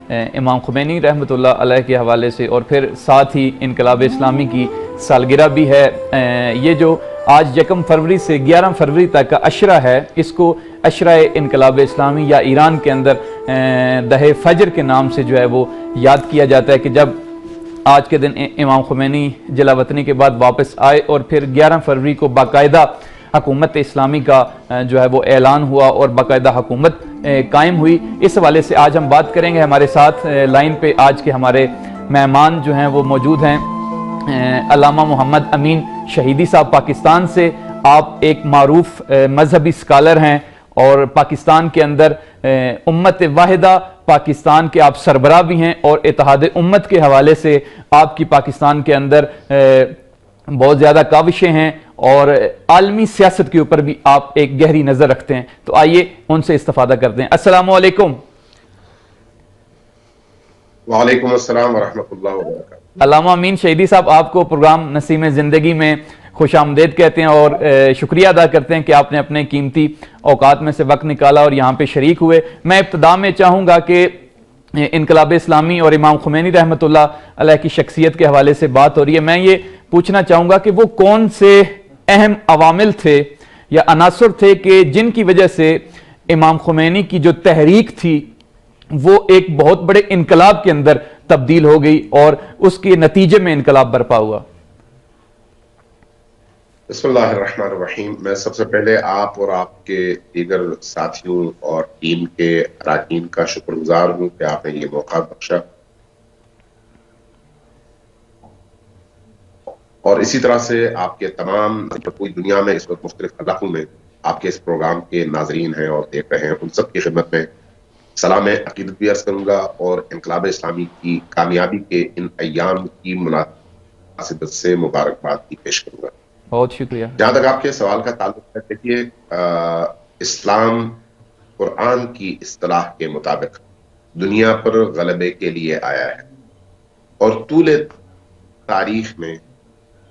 امام خمینی رحمۃ اللہ علیہ کے حوالے سے، اور پھر ساتھ ہی انقلاب اسلامی کی سالگرہ بھی ہے۔ یہ جو آج 1 فروری سے 11 فروری تک کا عشرہ ہے، اس کو عشرہ انقلاب اسلامی یا ایران کے اندر دہ فجر کے نام سے جو ہے وہ یاد کیا جاتا ہے، کہ جب آج کے دن امام خمینی جلا وطنی کے بعد واپس آئے، اور پھر 11 فروری کو باقاعدہ حکومت اسلامی کا جو ہے وہ اعلان ہوا اور باقاعدہ حکومت قائم ہوئی۔ اس حوالے سے آج ہم بات کریں گے۔ ہمارے ساتھ لائن پہ آج کے ہمارے مہمان جو ہیں وہ موجود ہیں۔ علامہ محمد امین شہیدی صاحب پاکستان سے، آپ ایک معروف مذہبی اسکالر ہیں، اور پاکستان کے اندر امت واحدہ پاکستان کے آپ سربراہ بھی ہیں، اور اتحاد امت کے حوالے سے آپ کی پاکستان کے اندر بہت زیادہ کاوشیں ہیں، اور عالمی سیاست کے اوپر بھی آپ ایک گہری نظر رکھتے ہیں۔ تو آئیے ان سے استفادہ کرتے ہیں۔ السلام علیکم۔ وعلیکم السلام ورحمۃ اللہ وبرکاتہ۔ علامہ امین شہیدی صاحب، آپ کو پروگرام نسیم زندگی میں خوش آمدید کہتے ہیں، اور شکریہ ادا کرتے ہیں کہ آپ نے اپنے قیمتی اوقات میں سے وقت نکالا اور یہاں پہ شریک ہوئے۔ میں ابتدا میں چاہوں گا کہ انقلاب اسلامی اور امام خمینی رحمۃ اللہ علیہ کی شخصیت کے حوالے سے بات ہو رہی ہے، میں یہ پوچھنا چاہوں گا کہ وہ کون سے اہم عوامل تھے یا عناصر تھے کہ جن کی وجہ سے امام خمینی کی جو تحریک تھی وہ ایک بہت بڑے انقلاب کے اندر تبدیل ہو گئی، اور اس کے نتیجے میں انقلاب برپا ہوا؟ بسم اللہ الرحمن الرحیم۔ میں سب سے پہلے آپ اور آپ کے دیگر ساتھیوں اور ٹیم کے اراکین کا شکر گزار ہوں کہ آپ نے یہ موقع بخشا، اور اسی طرح سے آپ کے تمام پوری دنیا میں اس وقت مختلف علاقوں میں آپ کے اس پروگرام کے ناظرین ہیں اور دیکھ رہے ہیں، ان سب کی خدمت میں سلام عقیدت بھی عرض کروں گا، اور انقلاب اسلامی کی کامیابی کے ان ایام کی مناسبت سے مبارکباد بھی پیش کروں گا۔ بہت شکریہ۔ جہاں تک آپ کے سوال کا تعلق ہے، دیکھیے اسلام قرآن کی اصطلاح کے مطابق دنیا پر غلبے کے لیے آیا ہے، اور طول تاریخ میں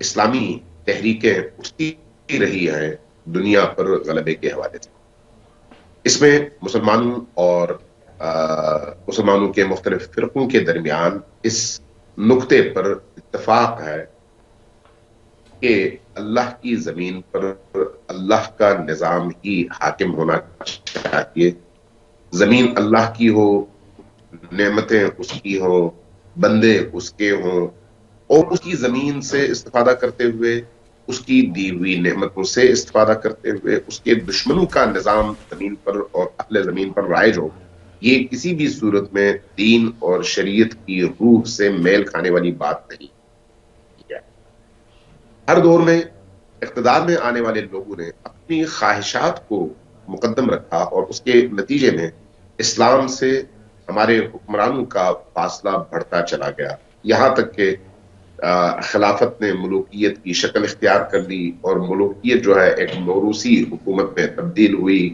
اسلامی تحریکیں اٹھتی رہی ہیں دنیا پر غلبے کے حوالے سے۔ اس میں مسلمانوں کے مختلف فرقوں کے درمیان اس نقطے پر اتفاق ہے کہ اللہ کی زمین پر اللہ کا نظام ہی حاکم ہونا چاہیے۔ زمین اللہ کی ہو، نعمتیں اس کی ہوں، بندے اس کے ہوں، اور اس کی زمین سے استفادہ کرتے ہوئے، اس کی دی ہوئی نعمتوں سے استفادہ کرتے ہوئے اس کے دشمنوں کا نظام زمین پر اور اہل زمین پر رائج ہو، یہ کسی بھی صورت میں دین اور شریعت کی روح سے میل کھانے والی بات نہیں ہے۔ ہر دور میں اقتدار میں آنے والے لوگوں نے اپنی خواہشات کو مقدم رکھا، اور اس کے نتیجے میں اسلام سے ہمارے حکمرانوں کا فاصلہ بڑھتا چلا گیا، یہاں تک کہ خلافت نے ملوکیت کی شکل اختیار کر لی، اور ملوکیت جو ہے ایک موروثی حکومت میں تبدیل ہوئی،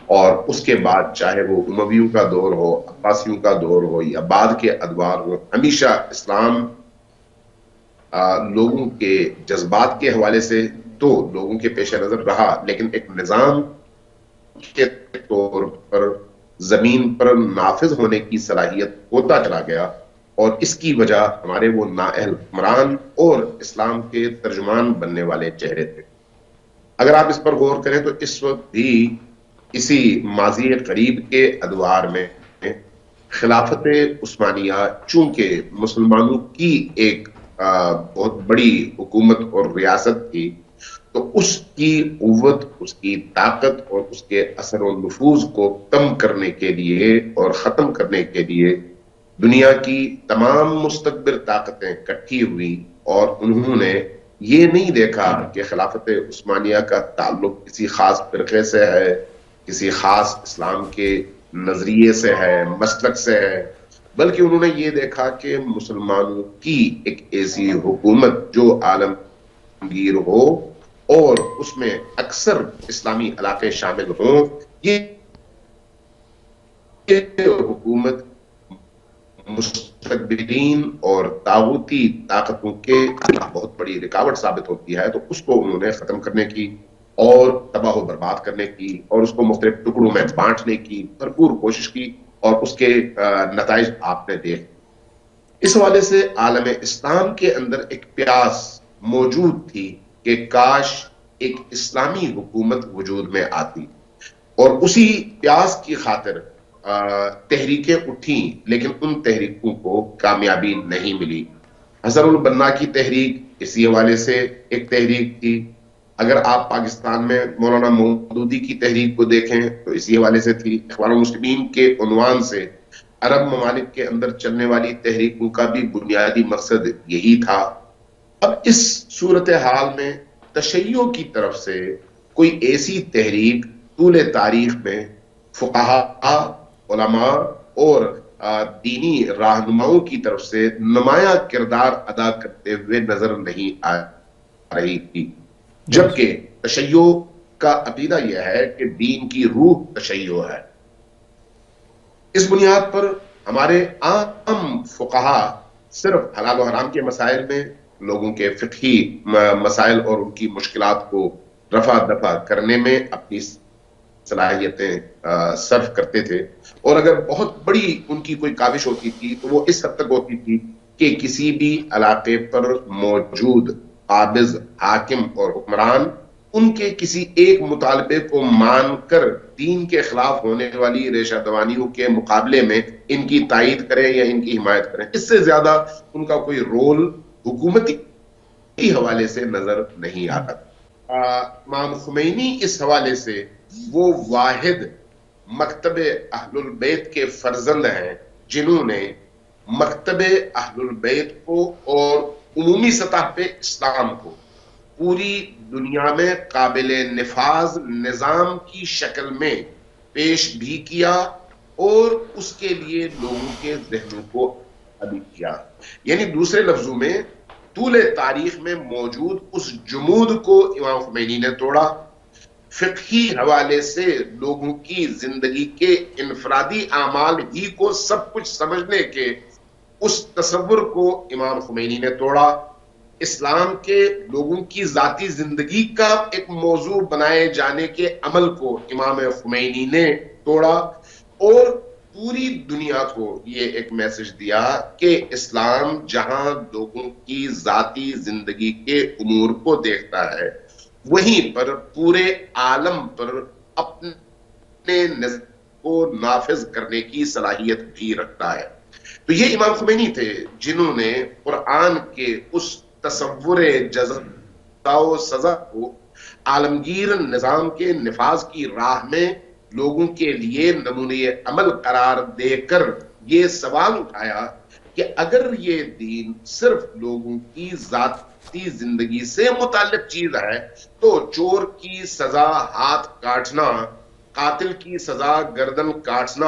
اور اس کے بعد چاہے وہ امویوں کا دور ہو، عباسیوں کا دور ہو، یا بعد کے ادوار ہو، ہمیشہ اسلام لوگوں کے جذبات کے حوالے سے تو لوگوں کے پیش نظر رہا، لیکن ایک نظام کے طور پر زمین پر نافذ ہونے کی صلاحیت ہوتا چلا گیا، اور اس کی وجہ ہمارے وہ نااہل حکمران اور اسلام کے ترجمان بننے والے چہرے تھے۔ اگر آپ اس پر غور کریں تو اس وقت بھی اسی ماضی قریب کے ادوار میں خلافت عثمانیہ چونکہ مسلمانوں کی ایک بہت بڑی حکومت اور ریاست تھی، تو اس کی قوت، اس کی طاقت اور اس کے اثر و نفوذ کو کم کرنے کے لیے اور ختم کرنے کے لیے دنیا کی تمام مستکبر طاقتیں اکٹھی ہوئی، اور انہوں نے یہ نہیں دیکھا کہ خلافت عثمانیہ کا تعلق کسی خاص فرقے سے ہے، کسی خاص اسلام کے نظریے سے ہے، مسلک سے ہے، بلکہ انہوں نے یہ دیکھا کہ مسلمانوں کی ایک ایسی حکومت جو عالمگیر ہو اور اس میں اکثر اسلامی علاقے شامل ہوں، یہ حکومت مستقبرین اور طاغوتی طاقتوں کے بہت بڑی رکاوٹ ثابت ہوتی ہے، تو اس کو انہوں نے ختم کرنے کی اور تباہ و برباد کرنے کی اور اس کو مختلف ٹکڑوں میں بانٹنے کی بھرپور کوشش کی، اور اس کے نتائج آپ نے دیکھ. اس حوالے سے عالم اسلام کے اندر ایک پیاس موجود تھی کہ کاش ایک اسلامی حکومت وجود میں آتی، اور اسی پیاس کی خاطر تحریکیں اٹھیں، لیکن ان تحریکوں کو کامیابی نہیں ملی. حسن البنا کی تحریک اسی حوالے سے ایک تحریک تھی. اگر آپ پاکستان میں مولانا مودودی کی تحریک کو دیکھیں تو اسی حوالے سے تھی. اخوان المسلمین کے عنوان سے عرب ممالک کے اندر چلنے والی تحریکوں کا بھی بنیادی مقصد یہی تھا. اب اس صورتحال میں تشیع کی طرف سے کوئی ایسی تحریک طول تاریخ میں فقہاء، علماء اور دینی رہنماؤں کی طرف سے نمایاں کردار ادا کرتے ہوئے نظر نہیں آ رہی تھی. جبکہ تشیع کا عقیدہ یہ ہے کہ دین کی روح تشیع ہے. اس بنیاد پر ہمارے عام فقہاء صرف حلال و حرام کے مسائل میں لوگوں کے فقہی مسائل اور ان کی مشکلات کو رفع دفع کرنے میں اپنی صلاحیتیں صرف کرتے تھے، اور اگر بہت بڑی ان کی کوئی کاوش ہوتی تھی تو وہ اس حد تک ہوتی تھی کہ کسی بھی علاقے پر موجود قابض حاکم اور حکمران ان کے کسی ایک مطالبے کو مان کر دین کے خلاف ہونے والی ریشہ دوانیوں کے مقابلے میں ان کی تائید کریں یا ان کی حمایت کریں. اس سے زیادہ ان کا کوئی رول حکومتی حوالے سے نظر نہیں آتا. امام خمینی اس حوالے سے وہ واحد مکتب اہل البیت کے فرزند ہیں جنہوں نے مکتب اہل البیت کو اور عمومی سطح پہ اسلام کو پوری دنیا میں قابل نفاذ نظام کی شکل میں پیش بھی کیا اور اس کے لیے لوگوں کے ذہنوں کو ابھی کیا. یعنی دوسرے لفظوں میں طول تاریخ میں موجود اس جمود کو امام خمینی نے توڑا. فقہی حوالے سے لوگوں کی زندگی کے انفرادی اعمال ہی کو سب کچھ سمجھنے کے اس تصور کو امام خمینی نے توڑا. اسلام کے لوگوں کی ذاتی زندگی کا ایک موضوع بنائے جانے کے عمل کو امام خمینی نے توڑا، اور پوری دنیا کو یہ ایک میسج دیا کہ اسلام جہاں لوگوں کی ذاتی زندگی کے امور کو دیکھتا ہے وہیں پر پورے عالم پر اپنے نظام کو نافذ کرنے کی صلاحیت بھی رکھتا ہے. تو یہ امام خمینی تھے جنہوں نے قرآن کے اس تصور جزا و سزا کو عالمگیر نظام کے نفاذ کی راہ میں لوگوں کے لیے نمونہ عمل قرار دے کر یہ سوال اٹھایا کہ اگر یہ دین صرف لوگوں کی ذاتی زندگی سے متعلق چیز ہے تو چور کی سزا ہاتھ کاٹنا، قاتل کی سزا گردن کاٹنا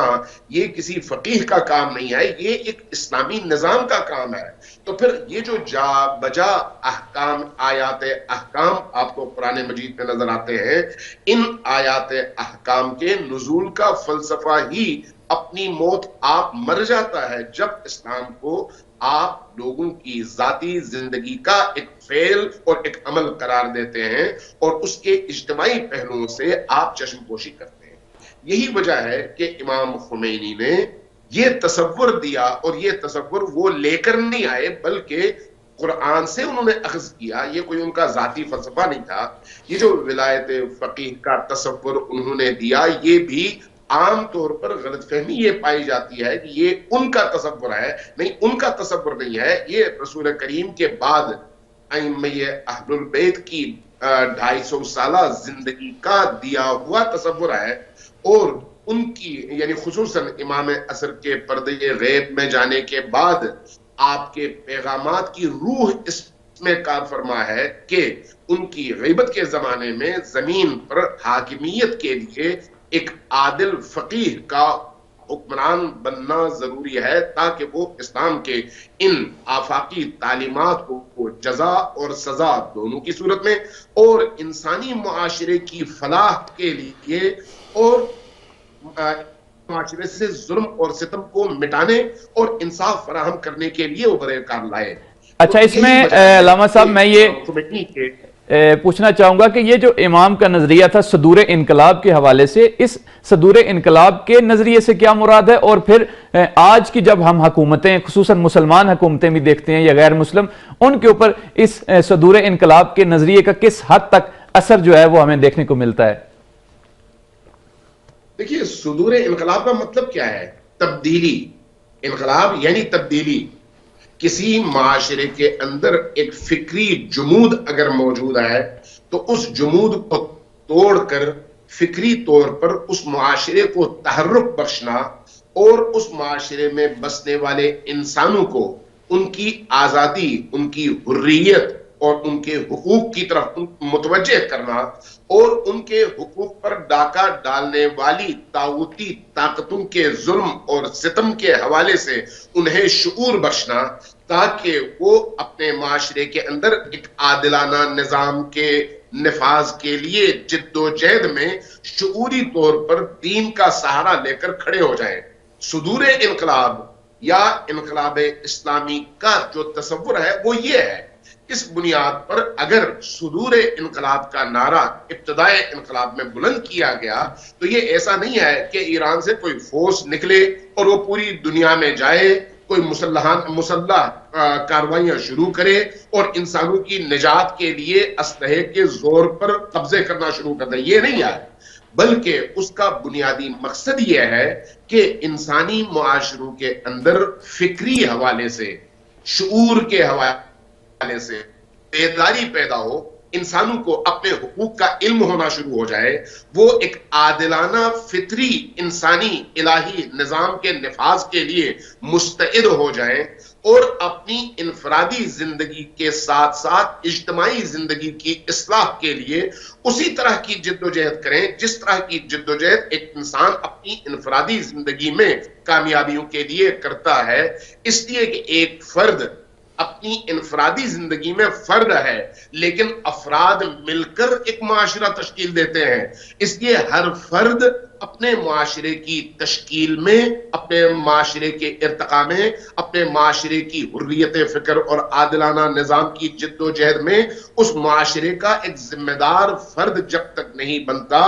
یہ کسی فقیہ کا کام نہیں ہے، یہ ایک اسلامی نظام کا کام ہے. تو پھر یہ جو جا بجا احکام آیات احکام آپ کو قرآن مجید میں نظر آتے ہیں، ان آیات احکام کے نزول کا فلسفہ ہی اپنی موت آپ مر جاتا ہے جب اسلام کو آپ لوگوں کی ذاتی زندگی کا ایک فعل اور ایک عمل قرار دیتے ہیں اور اس کے اجتماعی پہلوؤں سے آپ چشم پوشی کرتے ہیں. یہی وجہ ہے کہ امام خمینی نے یہ تصور دیا، اور یہ تصور وہ لے کر نہیں آئے بلکہ قرآن سے انہوں نے اخذ کیا. یہ کوئی ان کا ذاتی فلسفہ نہیں تھا. یہ جو ولایت فقیہ کا تصور انہوں نے دیا یہ بھی عام طور پر غلط فہمی یہ پائی جاتی ہے کہ یہ ان کا تصور ہے. نہیں، ان کا تصور نہیں ہے، یہ رسول کریم کے بعد ائمہ اہل البیت کی 250 سالہ زندگی کا دیا ہوا تصور ہے. اور ان کی یعنی خصوصاً امام عصر کے پردے غیب میں جانے کے بعد آپ کے پیغامات کی روح اس میں کار فرما ہے کہ ان کی غیبت کے زمانے میں زمین پر حاکمیت کے لیے ایک عادل فقیہ کا حکمران بننا ضروری ہے تاکہ وہ اسلام کے ان آفاقی تعلیمات کو جزا اور سزا دونوں کی صورت میں اور انسانی معاشرے کی فلاح کے لیے اور معاشرے سے ظلم اور ستم کو مٹانے اور انصاف فراہم کرنے کے لیے وہ برے کار لائے. اچھا، اس میں علامہ صاحب میں یہ پوچھنا چاہوں گا کہ یہ جو امام کا نظریہ تھا صدور انقلاب کے حوالے سے، اس صدور انقلاب کے نظریے سے کیا مراد ہے؟ اور پھر آج کی جب ہم حکومتیں، خصوصاً مسلمان حکومتیں بھی دیکھتے ہیں یا غیر مسلم، ان کے اوپر اس صدور انقلاب کے نظریے کا کس حد تک اثر جو ہے وہ ہمیں دیکھنے کو ملتا ہے؟ دیکھیے، صدور انقلاب کا مطلب کیا ہے؟ تبدیلی. انقلاب یعنی تبدیلی. کسی معاشرے کے اندر ایک فکری جمود اگر موجود ہے تو اس جمود کو توڑ کر فکری طور پر اس معاشرے کو تحرک بخشنا اور اس معاشرے میں بسنے والے انسانوں کو ان کی آزادی، ان کی حریت اور ان کے حقوق کی طرف متوجہ کرنا، اور ان کے حقوق پر ڈاکہ ڈالنے والی طاغوتی طاقتوں کے ظلم اور ستم کے حوالے سے انہیں شعور بخشنا، تاکہ وہ اپنے معاشرے کے اندر ایک عادلانہ نظام کے نفاذ کے لیے جد و جہد میں شعوری طور پر دین کا سہارا لے کر کھڑے ہو جائیں. صدور انقلاب یا انقلاب اسلامی کا جو تصور ہے وہ یہ ہے. اس بنیاد پر اگر صدور انقلاب کا نعرہ ابتدائے انقلاب میں بلند کیا گیا تو یہ ایسا نہیں ہے کہ ایران سے کوئی فورس نکلے اور وہ پوری دنیا میں جائے، کوئی مسلح کاروائیاں شروع کرے اور انسانوں کی نجات کے لیے اسلحے کے زور پر قبضے کرنا شروع کر دے. یہ نہیں ہے، بلکہ اس کا بنیادی مقصد یہ ہے کہ انسانی معاشروں کے اندر فکری حوالے سے، شعور کے حوالے سے بیداری پیدا ہو، انسانوں کو اپنے حقوق کا علم ہونا شروع ہو جائے، وہ ایک عادلانہ فطری انسانی الہی نظام کے نفاذ کے لیے مستعد ہو جائیں اور اپنی انفرادی زندگی کے ساتھ ساتھ اجتماعی زندگی کی اصلاح کے لیے اسی طرح کی جد و جہد کریں جس طرح کی جد و جہد ایک انسان اپنی انفرادی زندگی میں کامیابیوں کے لیے کرتا ہے. اس لیے کہ ایک فرد اپنی انفرادی زندگی میں فرد ہے، لیکن افراد مل کر ایک معاشرہ تشکیل دیتے ہیں. اس لیے ہر فرد اپنے معاشرے کی تشکیل میں، اپنے معاشرے کے ارتقاء میں، اپنے معاشرے کی حریت فکر اور عادلانہ نظام کی جد و جہد میں اس معاشرے کا ایک ذمہ دار فرد جب تک نہیں بنتا،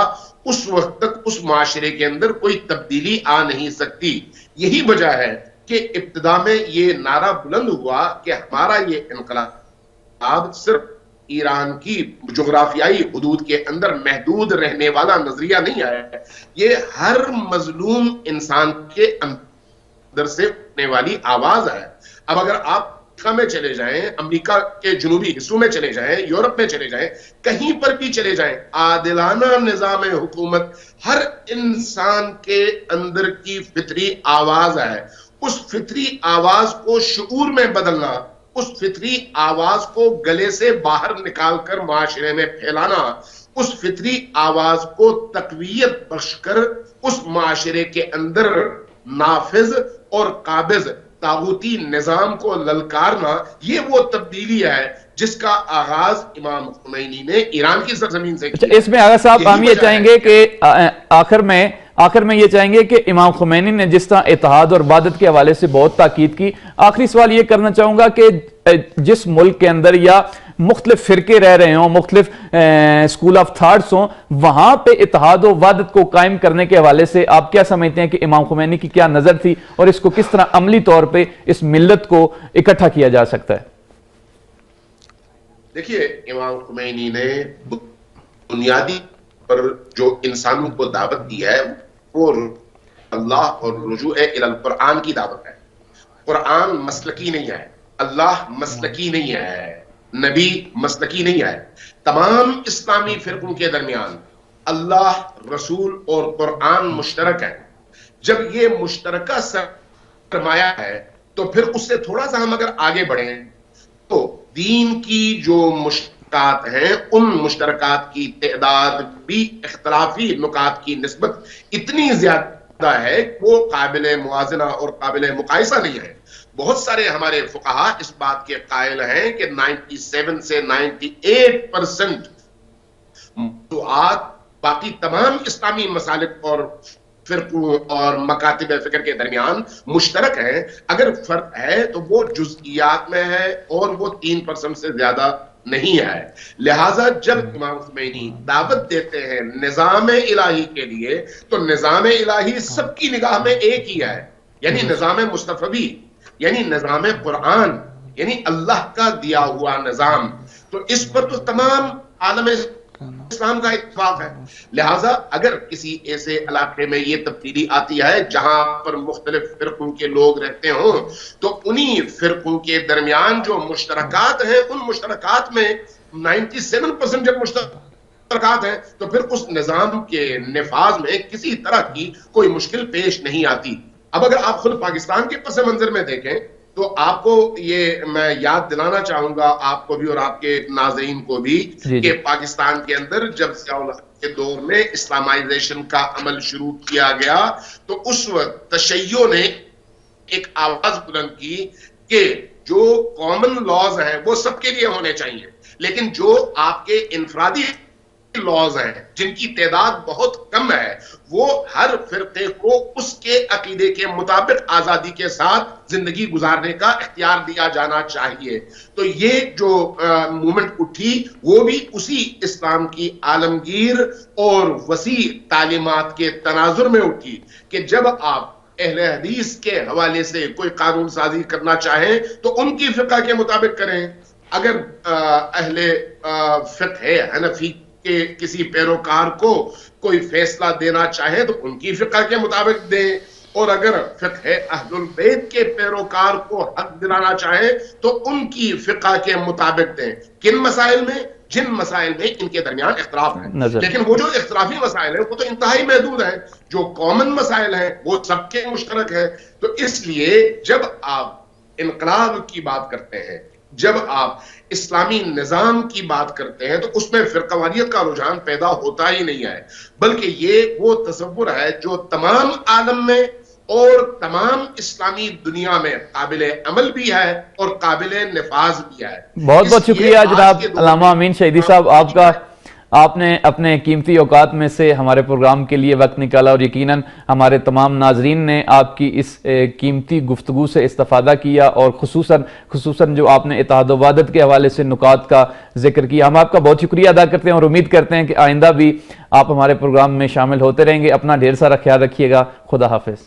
اس وقت تک اس معاشرے کے اندر کوئی تبدیلی آ نہیں سکتی. یہی وجہ ہے کہ ابتدا میں یہ نعرہ بلند ہوا کہ ہمارا یہ انقلاب صرف ایران کی جغرافیائی حدود کے اندر محدود رہنے والا نظریہ نہیں ہے، یہ ہر مظلوم انسان کے اندر سے اٹھنے والی آواز ہے. اب اگر آپ امریکہ میں چلے جائیں، امریکہ کے جنوبی حصوں میں چلے جائیں، یورپ میں چلے جائیں، کہیں پر بھی چلے جائیں، عادلانہ نظام حکومت ہر انسان کے اندر کی فطری آواز ہے. اس فطری آواز کو شعور میں بدلنا، اس فطری آواز کو گلے سے باہر نکال کر معاشرے میں پھیلانا، اس فطری آواز کو تقویت بخش کر اس معاشرے کے اندر نافذ اور قابض طاغوتی نظام کو للکارنا، یہ وہ تبدیلی ہے جس کا آغاز امام خمینی نے ایران کی سرزمین سے کیا. اس میں آغا صاحب ہم یہ چاہیں گے کہ آخر میں یہ چاہیں گے کہ امام خمینی نے جس طرح اتحاد اور وحدت کے حوالے سے بہت تاکید کی، آخری سوال یہ کرنا چاہوں گا کہ جس ملک کے اندر یا مختلف فرقے رہ رہے ہوں، مختلف اسکول آف تھاٹس ہوں، وہاں پہ اتحاد و وحدت کو قائم کرنے کے حوالے سے آپ کیا سمجھتے ہیں کہ امام خمینی کی کیا نظر تھی اور اس کو کس طرح عملی طور پہ اس ملت کو اکٹھا کیا جا سکتا ہے؟ دیکھیے، امام خمینی نے بنیادی پر جو انسانوں کو دعوت دی ہے وہ اللہ اور رجوع الی القرآن کی دعوت ہے. قرآن مسلکی نہیں ہے، اللہ مسلکی نہیں ہے، نبی مسلکی نہیں ہے. تمام اسلامی فرقوں کے درمیان اللہ، رسول اور قرآن مشترک ہے. جب یہ مشترکہ سرمایہ ہے تو پھر اس سے تھوڑا سا ہم اگر آگے بڑھیں تو دین کی جو مشترکات ہیں ان مشترکات کی تعداد بھی اختلافی نکات کی نسبت اتنی زیادہ ہے کہ وہ قابل موازنہ اور قابل مقایسہ نہیں ہے. بہت سارے ہمارے فقہا اس بات کے قائل ہیں کہ 97 سے 98% موضوعات باقی تمام اسلامی مسالک اور فرقوں اور مکاتب فکر کے درمیان مشترک ہیں. اگر فرق ہے تو وہ جزئیات میں ہے اور وہ 3% سے زیادہ نہیں ہے. لہٰذا جب امام خمینی دعوت دیتے ہیں نظام الہی کے لیے تو نظام الہی سب کی نگاہ میں ایک ہی ہے, یعنی نظام مصطفی, یعنی نظام قرآن, یعنی اللہ کا دیا ہوا نظام. تو اس پر تو تمام عالم اسلام کا اتفاق ہے. لہٰذا اگر کسی ایسے علاقے میں یہ تبدیلی آتی ہے جہاں پر مختلف فرقوں کے لوگ رہتے ہوں تو انہی فرقوں کے درمیان جو مشترکات ہیں ان مشترکات میں 97% جب مشترکات ہیں تو پھر اس نظام کے نفاذ میں کسی طرح کی کوئی مشکل پیش نہیں آتی. اب اگر آپ خود پاکستان کے پس منظر میں دیکھیں تو آپ کو یہ میں یاد دلانا چاہوں گا, آپ کو بھی اور آپ کے ناظرین کو بھی, کہ پاکستان کے اندر جب ضیاء الحق کے دور میں اسلامائزیشن کا عمل شروع کیا گیا تو اس وقت تشیع نے ایک آواز بلند کی کہ جو کامن لاز ہیں وہ سب کے لیے ہونے چاہیے, لیکن جو آپ کے انفرادی لاز ہیں جن کی تعداد بہت کم ہے وہ ہر فرقے کو اس کے عقیدے کے مطابق آزادی کے ساتھ زندگی گزارنے کا اختیار دیا جانا چاہیے. تو یہ جو مومنٹ اٹھی وہ بھی اسی اسلام کی عالمگیر اور وسیع تعلیمات کے تناظر میں اٹھی کہ جب آپ اہل حدیث کے حوالے سے کوئی قانون سازی کرنا چاہیں تو ان کی فقہ کے مطابق کریں, اگر اہل فقہ حنفی کہ کسی پیروکار کو کوئی فیصلہ دینا چاہے تو ان کی فقہ کے مطابق دیں, اور اگر فقہ اہل البیت کے پیروکار کو حق دلانا چاہے تو ان کی فقہ کے مطابق دیں. کن مسائل میں؟ جن مسائل میں ان کے درمیان اختلاف ہے, لیکن وہ جو اختلافی مسائل ہیں وہ تو انتہائی محدود ہیں. جو کامن مسائل ہیں وہ سب کے مشترک ہیں. تو اس لیے جب آپ انقلاب کی بات کرتے ہیں, جب آپ اسلامی نظام کی بات کرتے ہیں تو اس میں فرقواریت کا رجحان پیدا ہوتا ہی نہیں ہے, بلکہ یہ وہ تصور ہے جو تمام عالم میں اور تمام اسلامی دنیا میں قابل عمل بھی ہے اور قابل نفاذ بھی ہے. بہت بہت شکریہ جناب علامہ امین شہیدی صاحب, آپ کا آپ نے اپنے قیمتی اوقات میں سے ہمارے پروگرام کے لیے وقت نکالا, اور یقیناً ہمارے تمام ناظرین نے آپ کی اس قیمتی گفتگو سے استفادہ کیا, اور خصوصاً جو آپ نے اتحاد و وحدت کے حوالے سے نکات کا ذکر کیا. ہم آپ کا بہت شکریہ ادا کرتے ہیں اور امید کرتے ہیں کہ آئندہ بھی آپ ہمارے پروگرام میں شامل ہوتے رہیں گے. اپنا ڈھیر سارا خیال رکھیے گا. خدا حافظ.